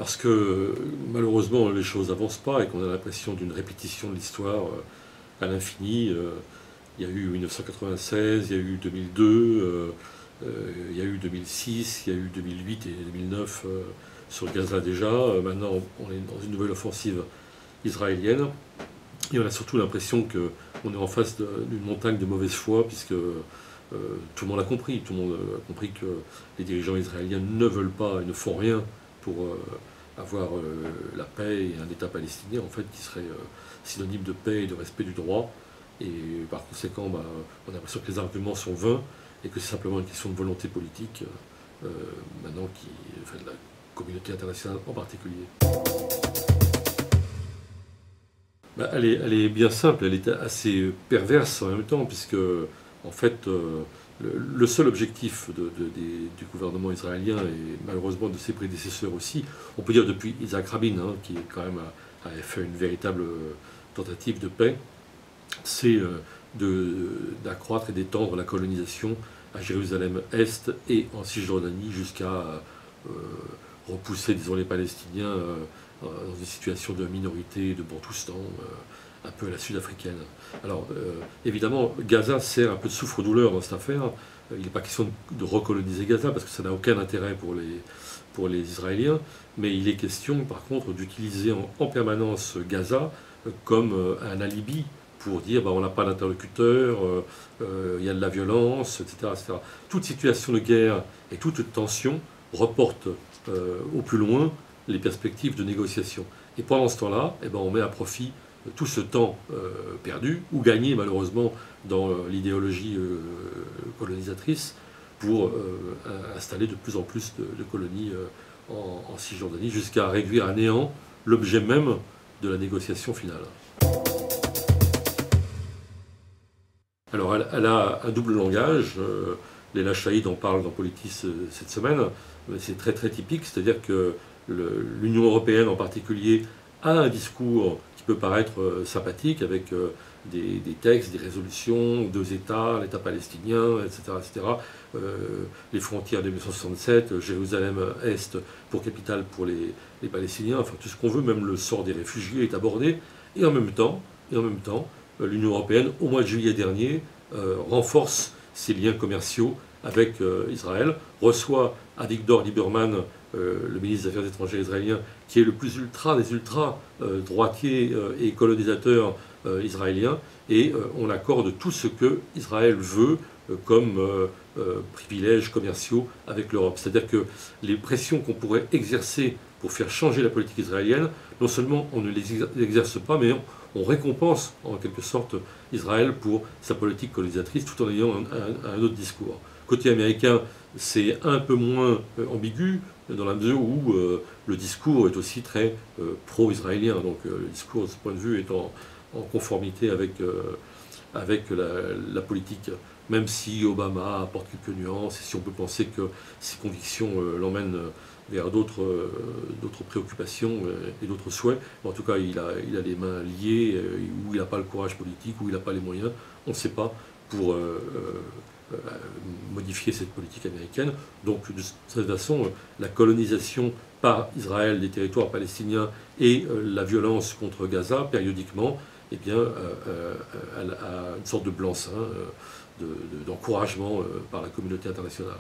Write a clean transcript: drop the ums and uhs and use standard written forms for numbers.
parce que malheureusement les choses n'avancent pas et qu'on a l'impression d'une répétition de l'histoire à l'infini. Il y a eu 1996, il y a eu 2002, il y a eu 2006, il y a eu 2008 et 2009 sur Gaza déjà. Maintenant on est dans une nouvelle offensive israélienne et on a surtout l'impression qu'on est en face d'une montagne de mauvaise foi puisque tout le monde a compris. Tout le monde a compris que les dirigeants israéliens ne veulent pas et ne font rien pour avoir la paix et un État palestinien en fait qui serait synonyme de paix et de respect du droit. Et par conséquent, on a l'impression que les arguments sont vains et que c'est simplement une question de volonté politique maintenant de la communauté internationale en particulier. Elle est bien simple, elle est assez perverse en même temps, puisque en fait le seul objectif du gouvernement israélien et malheureusement de ses prédécesseurs aussi, on peut dire depuis Isaac Rabin, qui quand même avait fait une véritable tentative de paix, c'est d'accroître et d'étendre la colonisation à Jérusalem-Est et en Cisjordanie jusqu'à repousser, disons, les Palestiniens dans une situation de minorité, de Bantoustan, un peu à la sud-africaine. Alors, évidemment, Gaza sert un peu de souffre-douleur dans cette affaire. Il n'est pas question de recoloniser Gaza, parce que ça n'a aucun intérêt pour les Israéliens, mais il est question, par contre, d'utiliser en permanence Gaza comme un alibi pour dire on n'a pas d'interlocuteur, il y a de la violence, etc., etc. Toute situation de guerre et toute tension reporte au plus loin les perspectives de négociation. Et pendant ce temps-là, on met à profit tout ce temps perdu, ou gagné malheureusement dans l'idéologie colonisatrice, pour installer de plus en plus de colonies en Cisjordanie, jusqu'à réduire à néant l'objet même de la négociation finale. Alors elle a un double langage, Léla Chaïd en parle dans Politis cette semaine, c'est très très typique, c'est-à-dire que l'Union européenne en particulier a un discours qui peut paraître sympathique avec des textes, des résolutions, 2 États, l'État palestinien, etc. etc. Les frontières de 1967, Jérusalem-Est pour capitale pour les Palestiniens, enfin tout ce qu'on veut, même le sort des réfugiés est abordé, et en même temps l'Union européenne, au mois de juillet dernier, renforce ses liens commerciaux avec Israël, reçoit Avigdor Lieberman, le ministre des Affaires étrangères israélien, qui est le plus ultra des ultra-droitiers et colonisateurs israéliens, et on accorde tout ce que Israël veut comme privilèges commerciaux avec l'Europe. C'est-à-dire que les pressions qu'on pourrait exercer pour faire changer la politique israélienne, non seulement on ne les exerce pas, mais on récompense en quelque sorte Israël pour sa politique colonisatrice tout en ayant un autre discours. Côté américain, c'est un peu moins ambigu, dans la mesure où le discours est aussi très pro-israélien. Donc le discours, de ce point de vue, est en conformité avec la politique. Même si Obama apporte quelques nuances, et si on peut penser que ses convictions l'emmènent vers d'autres préoccupations et d'autres souhaits. En tout cas, il a les mains liées, ou il n'a pas le courage politique, ou il n'a pas les moyens, on ne sait pas, pour modifier cette politique américaine. Donc, de cette façon, la colonisation par Israël des territoires palestiniens et la violence contre Gaza, périodiquement, elle a une sorte de blanc-seing, d'encouragement par la communauté internationale.